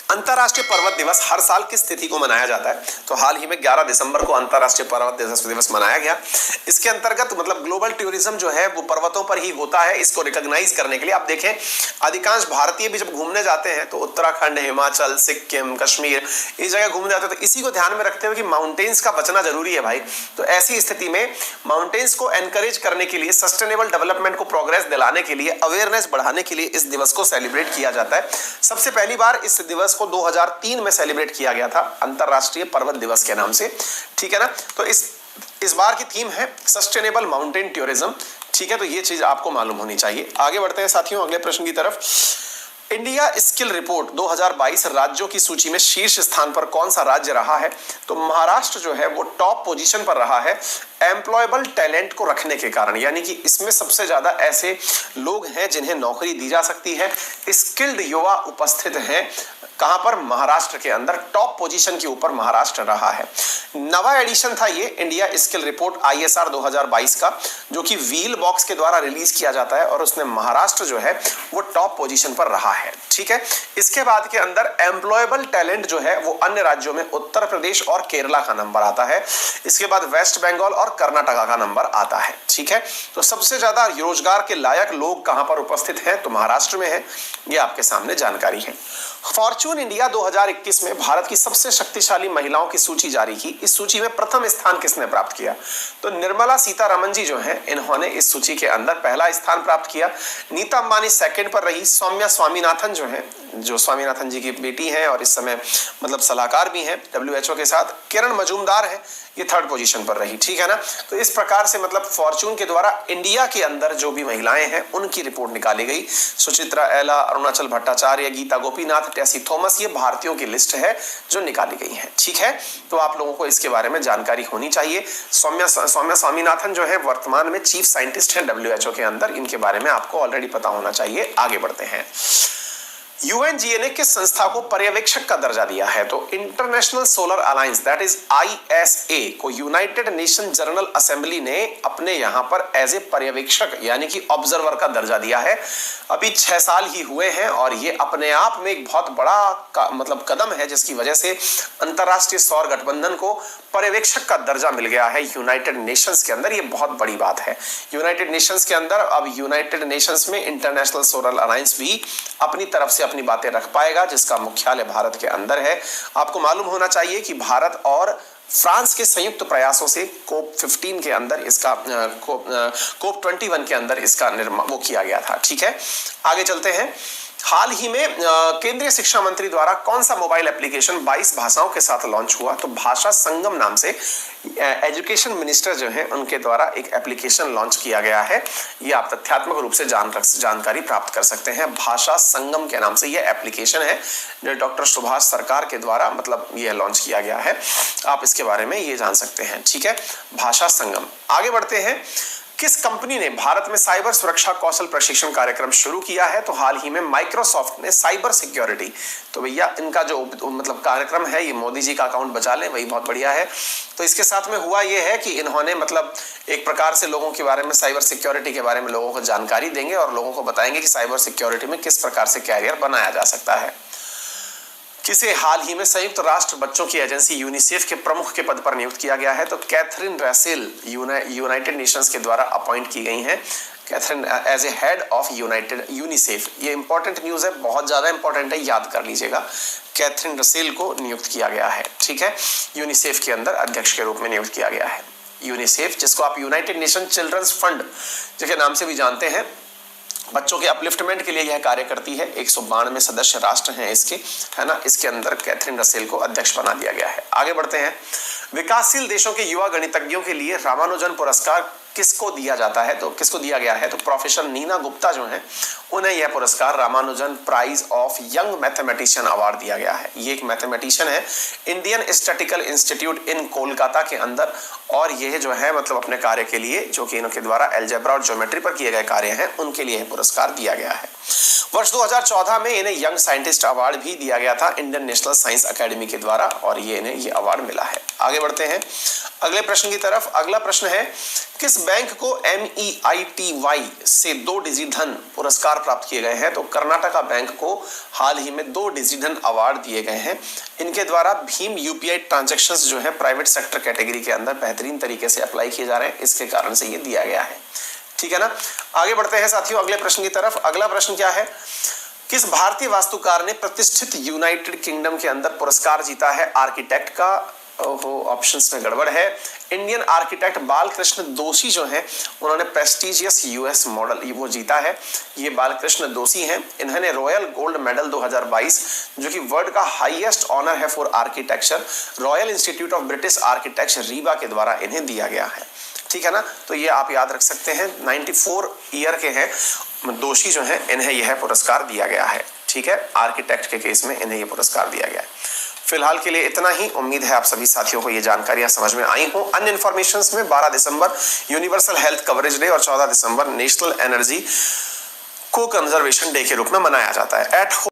अंतर्राष्ट्रीय पर्वत दिवस हर साल किस तिथि को मनाया जाता है? तो हाल ही में 11 दिसंबर को अंतर्राष्ट्रीय पर्वत दिवस मनाया गया। इसके अंतर्गत मतलब ग्लोबल टूरिज्म जो है वो पर्वतों पर ही होता है। इसको रिकॉग्नाइज करने के लिए आप देखें, अधिकांश भारतीय भी जब घूमने जाते हैं तो उत्तराखंड, हिमाचल, सिक्किम, कश्मीर इस जगह घूमने जाते हैं, तो इसी को ध्यान में रखते हुए कि माउंटेन्स का बचना जरूरी है भाई। तो ऐसी स्थिति में माउंटेन्स को एनकरेज करने के लिए, सस्टेनेबल डेवलपमेंट को प्रोग्रेस दिलाने के लिए, अवेयरनेस बढ़ाने के लिए इस दिवस को सेलिब्रेट किया जाता है। सबसे पहली बार इस दिवस को 2003 में सेलिब्रेट किया गया था अंतरराष्ट्रीय पर्वत दिवस के नाम से, ठीक है ना। तो इस बार की थीम है सस्टेनेबल माउंटेन टूरिज्म, ठीक है। तो ये चीज आपको मालूम होनी चाहिए। आगे बढ़ते हैं साथियों अगले प्रश्न की तरफ। इंडिया स्किल रिपोर्ट 2022 राज्यों की सूची में शीर्ष स्थान पर कौन सा राज्य रहा है? तो महाराष्ट्र जो है वो टॉप पोजीशन पर रहा है एम्प्लॉयबल टैलेंट को रखने के कारण, यानी कि इसमें सबसे ज्यादा ऐसे लोग हैं जिन्हें नौकरी दी जा सकती है, स्किल्ड युवा उपस्थित हैं। कहां पर? महाराष्ट्र के अंदर टॉप पोजीशन के ऊपर महाराष्ट्र रहा है। नवा एडिशन था ये इंडिया स्किल रिपोर्ट ISR 2022 का, जो कि व्हील बॉक्स के द्वारा रिलीज किया जाता है और उसमें महाराष्ट्र जो है वो टॉप पोजीशन पर रहा है, ठीक है। इसके बाद के अंदर एम्प्लॉयबल टैलेंट जो है वो अन्य राज्यों में उत्तर प्रदेश और केरला का नंबर आता है। इसके बाद वेस्ट बंगाल और कर्नाटका का नंबर आता है, ठीक है। तो सबसे ज्यादा रोजगार के लायक लोग कहां पर उपस्थित हैं? तो महाराष्ट्र में है। ये आपके सामने जानकारी है। फॉर्च्यून इंडिया 2021 में भारत की सबसे शक्तिशाली महिलाओं की सूची जारी की। इस सूची में प्रथम स्थान किसने प्राप्त किया? तो निर्मला सीतारमण जी जो हैं, इन्होंने इस सूची के अंदर पहला स्थान प्राप्त किया। नीता अंबानी सेकंड पर रही। सौम्या स्वामीनाथन जो है, जो स्वामीनाथन जी की बेटी हैं और इस समय मतलब सलाहकार भी हैं WHO के साथ। किरण मजूमदार है, ये थर्ड पोजीशन पर रही, ठीक है ना। तो इस प्रकार से मतलब फॉर्च्यून के द्वारा इंडिया के अंदर जो भी महिलाएं हैं उनकी रिपोर्ट निकाली गई। सुचित्रा एला, अरुणाचल भट्टाचार्य, गीता गोपीनाथ, टेसी थॉमस, ये भारतीयों की लिस्ट है जो निकाली गई है, ठीक है। तो आप लोगों को इसके बारे में जानकारी होनी चाहिए। सौम्या स्वामीनाथन जो है वर्तमान में चीफ साइंटिस्ट है WHO के अंदर, इनके बारे में आपको ऑलरेडी पता होना चाहिए। आगे बढ़ते हैं। UNGA ने किस संस्था को पर्यवेक्षक का दर्जा दिया है? तो international solar alliance that is ISA को यूनाइटेड नेशन जनरल असेंबली ने अपने यहां पर एज ए पर्यवेक्षक यानी कि ऑब्जर्वर का दर्जा दिया है। अभी 6 साल ही हुए हैं और ये अपने आप में एक बहुत बड़ा मतलब कदम है, जिसकी वजह से अंतरराष्ट्रीय सौर गठबंधन को पर्यवेक्षक का दर्जा मिल गया है यूनाइटेड नेशंस के अंदर। ये बहुत बड़ी बात है। यूनाइटेड नेशंस के अंदर अब यूनाइटेड नेशंस में इंटरनेशनल सोलर अलायंस भी अपनी तरफ से अपनी बातें रख पाएगा, जिसका मुख्यालय भारत के अंदर है। आपको मालूम होना चाहिए कि भारत और फ्रांस के संयुक्त प्रयासों से COP15 के अंदर इसका COP21 के अंदर इसका निर्माण वो किया गया था, ठीक है। आगे चलते हैं। हाल ही में केंद्रीय शिक्षा मंत्री द्वारा कौन सा मोबाइल एप्लीकेशन 22 भाषाओं के साथ लॉन्च हुआ? तो भाषा संगम नाम से एजुकेशन मिनिस्टर जो हैं उनके द्वारा एक एप्लीकेशन लॉन्च किया गया है। ये आप तथ्यात्मक रूप से जानकारी प्राप्त कर सकते हैं। भाषा संगम के नाम से ये एप्लीकेशन है जो डॉक्टर सुभाष सरकार के द्वारा मतलब ये लॉन्च किया गया है। आप इसके बारे में ये जान सकते हैं, ठीक है। भाषा संगम। आगे बढ़ते हैं। किस कंपनी ने भारत में साइबर सुरक्षा कौशल प्रशिक्षण कार्यक्रम शुरू किया है? तो हाल ही में माइक्रोसॉफ्ट ने साइबर सिक्योरिटी, तो भैया इनका जो मतलब कार्यक्रम है, ये मोदी जी का अकाउंट बचा ले, वही बहुत बढ़िया है। तो इसके साथ में हुआ ये है कि इन्होंने मतलब एक प्रकार से लोगों के बारे में, साइबर सिक्योरिटी के बारे में लोगों को जानकारी देंगे और लोगों को बताएंगे कि साइबर सिक्योरिटी में किस प्रकार से कैरियर बनाया जा सकता है। किसे हाल ही में संयुक्त राष्ट्र बच्चों की एजेंसी यूनिसेफ के प्रमुख के पद पर नियुक्त किया गया है? तो कैथरीन रसेल यूनाइटेड नेशंस के द्वारा अपॉइंट की गई हैं, Catherine as a head of UNICEF. ये इंपॉर्टेंट न्यूज है, बहुत ज्यादा इंपॉर्टेंट है, याद कर लीजिएगा। कैथरीन रसेल को नियुक्त किया गया है, ठीक है। यूनिसेफ के अंदर अध्यक्ष के रूप में नियुक्त किया गया है। यूनिसेफ, जिसको आप यूनाइटेड नेशन चिल्ड्रंस फंड के नाम से भी जानते हैं, बच्चों के अपलिफ्टमेंट के लिए यह कार्य करती है। 192 सदस्य राष्ट्र हैं इसके, है ना। इसके अंदर कैथरीन रसेल को अध्यक्ष बना दिया गया है। आगे बढ़ते हैं। विकासशील देशों के युवा गणितज्ञों के लिए रामानुजन पुरस्कार किसको दिया जाता है? तो किसको दिया गया है? तो प्रोफेसर नीना गुप्ता जो हैं उन्हें यह पुरस्कार Ramanujan prize of young mathematician award दिया गया है। ये एक मैथमेटिशियन है Indian statistical institute in Kolkata के अंदर, और यह जो है मतलब अपने कार्य के लिए जो कि इनके द्वारा अलजेब्रा और ज्योमेट्री पर किए गए कार्य हैं उनके लिए पुरस्कार दिया गया है। वर्ष 2014 में इन्हें यंग साइंटिस्ट अवार्ड भी दिया गया था इंडियन नेशनल साइंस अकेडमी के द्वारा, और ये इन्हें ये अवार्ड मिला है। आगे बढ़ते हैं अगले प्रश्न की तरफ। अगला प्रश्न है, किस बैंक को MEITY से 2 डिजिट धन पुरस्कार पुरस्कार प्राप्त किए गए हैं, तो कर्नाटका बैंक को हाल ही में 2 डिजिटल अवार्ड दिए गए हैं। इनके द्वारा भीम यूपीआई ट्रांजैक्शंस जो है प्राइवेट सेक्टर कैटेगरी के अंदर बेहतरीन तरीके से अप्लाई किए जा रहे हैं, इसके कारण से ये दिया गया है। ठीक है ना। आगे बढ़ते हैं साथियों अगले प्रश्न की तरफ। अगला प्रश्न क्या है, किस भारतीय वास्तुकार ने प्रतिष्ठित यूनाइटेड किंगडम के अंदर पुरस्कार जीता है आर्किटेक्ट का? ओहो, ऑप्शंस में गड़बड़ है। इंडियन आर्किटेक्ट बालकृष्ण दोषी जो हैं, उन्होंने प्रेस्टिजियस यूएस मॉडल ये वो जीता है। ये बालकृष्ण दोषी हैं। इन्होंने रॉयल गोल्ड मेडल 2022 जो कि वर्ल्ड का हाईएस्ट ऑनर है for architecture, royal institute of British architecture Rewa के द्वारा इन्हें दिया गया है। ठीक है ना, तो ये आप याद रख सकते हैं। 94 ईयर के हैं दोषी जो हैं, इन्हें यह पुरस्कार दिया गया है। ठीक है, आर्किटेक्ट के केस में इन्हें यह पुरस्कार दिया गया है। फिलहाल के लिए इतना ही। उम्मीद है आप सभी साथियों को ये जानकारियां समझ में आई हों। अन्य इन्फॉर्मेशंस में 12 दिसंबर यूनिवर्सल हेल्थ कवरेज डे और 14 दिसंबर नेशनल एनर्जी को कंजर्वेशन डे के रूप में मनाया जाता है। At home